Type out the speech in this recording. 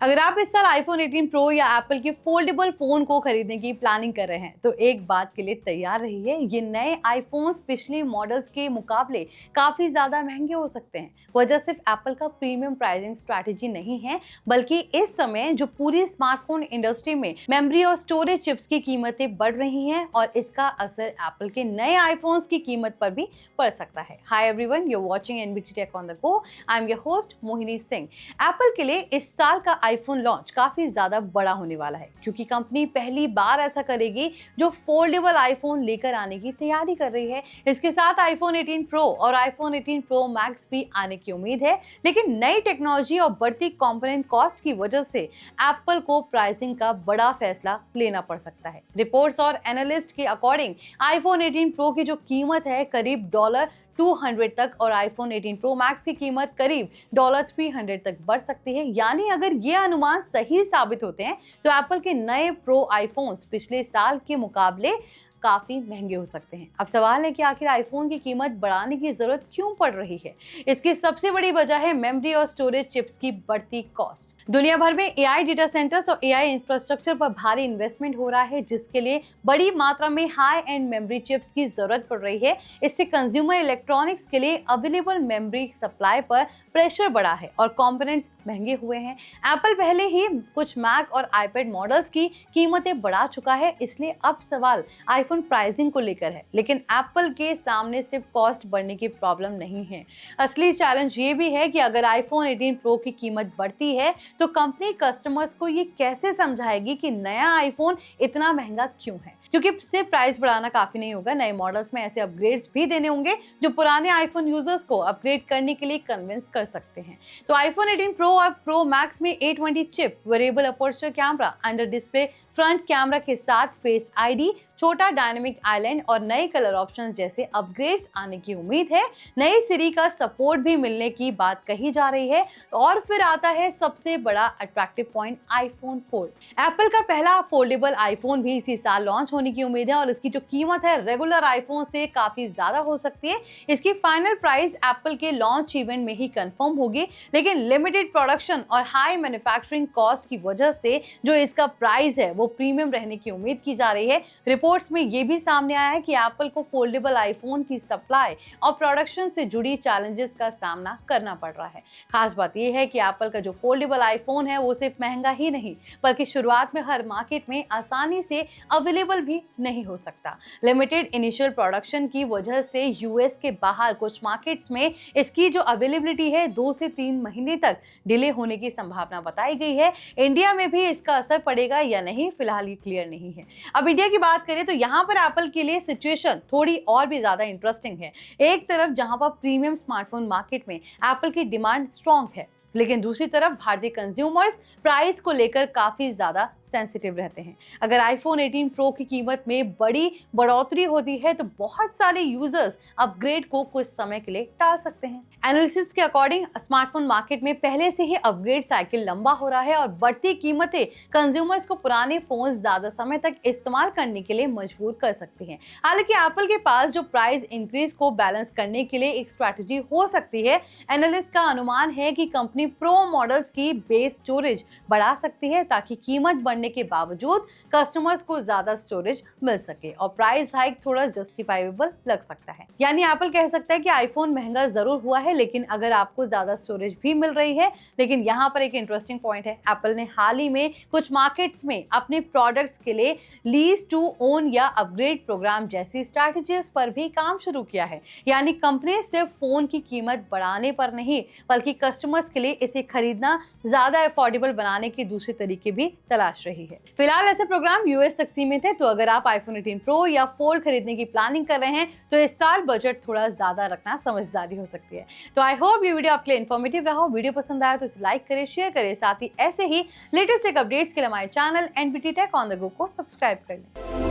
अगर आप इस साल आईफोन 18 प्रो या एप्पल के फोल्डेबल फोन को खरीदने की प्लानिंग कर रहे हैं तो एक बात के लिए तैयार रहिए, ये नए आईफोन्स पिछले मॉडल्स के मुकाबले काफी ज्यादा महंगे हो सकते हैं। वजह सिर्फ एप्पल का प्रीमियम प्राइसिंग स्ट्रैटेजी नहीं है, बल्कि इस समय जो पूरी स्मार्टफोन इंडस्ट्री में मेमोरी और स्टोरेज चिप्स की कीमतें बढ़ रही हैं और इसका असर एप्पल के नए आईफोन्स की कीमत पर भी पड़ सकता है। Hi everyone, you are watching NBT tech on the go. I am your host Mohini Singh. Apple के लिए इस साल का आईफोन लॉन्च काफी ज्यादा बड़ा होने वाला है, क्योंकि कंपनी पहली बार ऐसा करेगी जो फोल्डेबल आईफोन लेकर आने की तैयारी कर रही है। इसके साथ आईफोन 18 प्रो और आईफोन 18 प्रो मैक्स भी आने की उम्मीद है, लेकिन नई टेक्नोलॉजी और बढ़ती कंपोनेंट कॉस्ट की वजह से एप्पल को प्राइसिंग का बड़ा फैसला लेना पड़ सकता है। रिपोर्ट्स और एनालिस्ट के अकॉर्डिंग आईफोन 18 प्रो की जो कीमत है करीब $200 तक और आईफोन 18 प्रो मैक्स की कीमत करीब $300 तक बढ़ सकती है। यानी अगर ये अनुमान सही साबित होते हैं तो एप्पल के नए प्रो आईफोन्स पिछले साल के मुकाबले काफी महंगे हो सकते हैं। अब सवाल है कि आखिर आईफोन की कीमत बढ़ाने की जरूरत क्यों पड़ रही है? इसकी सबसे बड़ी वजह है मेमोरी और स्टोरेज चिप्स की बढ़ती कॉस्ट। दुनिया भर में एआई डेटा सेंटर्स और एआई इंफ्रास्ट्रक्चर पर भारी इन्वेस्टमेंट हो रहा है, जिसके लिए बड़ी मात्रा में हाई एंड मेमोरी चिप्स की जरूरत पड़ रही है। इससे कंज्यूमर इलेक्ट्रॉनिक्स के लिए अवेलेबल मेमोरी सप्लाई पर प्रेशर बढ़ा है और कंपोनेंट्स महंगे हुए हैं। एप्पल पहले ही कुछ मैक और आईपैड मॉडल्स की कीमतें बढ़ा चुका है, इसलिए अब सवाल आईफोन प्राइसिंग को लेकर है। लेकिन एप्पल के सामने सिर्फ कॉस्ट बढ़ने की प्रॉब्लम नहीं है, असली चैलेंज ये भी है कि अगर आईफोन 18 प्रो की कीमत बढ़ती है तो कंपनी कस्टमर्स को ये कैसे समझाएगी कि नया आईफोन इतना महंगा क्यों है। क्योंकि सिर्फ प्राइस बढ़ाना काफी नहीं होगा, नए मॉडल्स में ऐसे अपग्रेड्स भी देने होंगे जो पुराने आईफोन यूजर्स को अपग्रेड करने के लिए कन्विंस कर सकते हैं। तो आईफोन 18 प्रो और प्रो मैक्स में A20 chip, variable aperture camera, under display front camera के साथ फेस आईडी, छोटा डायनेमिक आइलैंड और नए कलर ऑप्शंस जैसे अपग्रेड्स आने की उम्मीद है। नई सीरी का सपोर्ट भी मिलने की बात कही जा रही है। और फिर आता है सबसे बड़ा attractive point, iPhone fold. Apple का पहला फोल्डेबल आईफोन भी इसी साल लॉन्च होने की उम्मीद है और इसकी जो कीमत है रेगुलर आईफोन से काफी ज्यादा हो सकती है। इसकी फाइनल प्राइस एप्पल के लॉन्च इवेंट में ही कंफर्म होगी, लेकिन लिमिटेड प्रोडक्शन और हाई मैन्युफैक्चरिंग कॉस्ट की वजह से जो इसका प्राइस है वो प्रीमियम रहने की उम्मीद की जा रही है। रिपोर्ट्स में यह भी सामने आया है कि एप्पल को फोल्डेबल आईफोन की सप्लाई और प्रोडक्शन से जुड़ी चैलेंजेस का सामना करना पड़ रहा है। खास बात यह है कि एप्पल का जो फोल्डेबल आईफोन है वो सिर्फ महंगा ही नहीं, बल्कि शुरुआत में हर मार्केट में आसानी से अवेलेबल भी नहीं हो सकता। लिमिटेड इनिशियल प्रोडक्शन की वजह से यूएस के बाहर कुछ मार्केट्स में इसकी जो अवेलेबिलिटी है 2 से 3 महीने तक डिले होने की संभावना बताई गई है। इंडिया में भी इसका असर पड़ेगा या नहीं, फिलहाल ये क्लियर नहीं है। अब इंडिया की बात करें तो यहाँ पर एप्पल के लिए सिचुएशन थोड़ी और भी ज्यादा इंटरेस्टिंग है। एक तरफ जहां पर प्रीमियम स्मार्टफोन मार्केट में एप्पल की डिमांड स्ट्रॉन्ग है, लेकिन दूसरी तरफ भारतीय कंज्यूमर्स प्राइस को लेकर काफी ज्यादा सेंसिटिव रहते हैं। अगर आईफोन 18 प्रो की कीमत में बड़ी बढ़ोतरी होती है तो बहुत सारे यूजर्स अपग्रेड को कुछ समय के लिए टाल सकते हैं। एनालिसिस के अकॉर्डिंग स्मार्टफोन मार्केट में पहले से ही अपग्रेड साइकिल लंबा हो रहा है और बढ़ती कीमतें कंज्यूमर्स को पुराने फोन ज्यादा समय तक इस्तेमाल करने के लिए मजबूर कर सकती हैं। हालांकि एप्पल के पास जो प्राइस इंक्रीज को बैलेंस करने के लिए एक स्ट्रैटेजी हो सकती है। एनालिस्ट का अनुमान है कि कंपनी प्रो मॉडल्स की बेस स्टोरेज बढ़ा सकती है ताकि कीमत बढ़ने के बावजूद कस्टमर्स को ज्यादा स्टोरेज मिल सके और प्राइस हाइक थोड़ा जस्टिफाइबल लग सकता है। यानी एप्पल कह सकता है कि आईफोन महंगा जरूर हुआ है, लेकिन अगर आपको ज्यादा स्टोरेज भी मिल रही है। लेकिन यहाँ पर एक इंटरेस्टिंग पॉइंट है, एप्पल ने हाल ही में कुछ मार्केट्स में अपने प्रोडक्ट्स के लिए लीज टू ओन या अपग्रेड प्रोग्राम जैसी स्ट्रैटेजीज पर भी काम शुरू किया है। यानी कंपनी सिर्फ फोन की कीमत बढ़ाने पर नहीं, बल्कि कस्टमर्स के लिए इसे खरीदना ज्यादा अफोर्डेबल बनाने के दूसरे तरीके भी तलाश रही है। फिलहाल ऐसे प्रोग्राम यूएस तक सीमित है, तो अगर आप आईफोन 18 प्रो या फोल्ड खरीदने की प्लानिंग कर रहे हैं तो इस साल बजट थोड़ा ज्यादा रखना समझदारी हो सकती है। तो आई होप ये वीडियो आपके लिए इन्फॉर्मेटिव रहा हो। वीडियो पसंद आया तो इसे लाइक करें, शेयर करें, साथ ही ऐसे ही लेटेस्ट टेक अपडेट्स के लिए हमारे channel NBT tech on the go को सब्सक्राइब कर लें।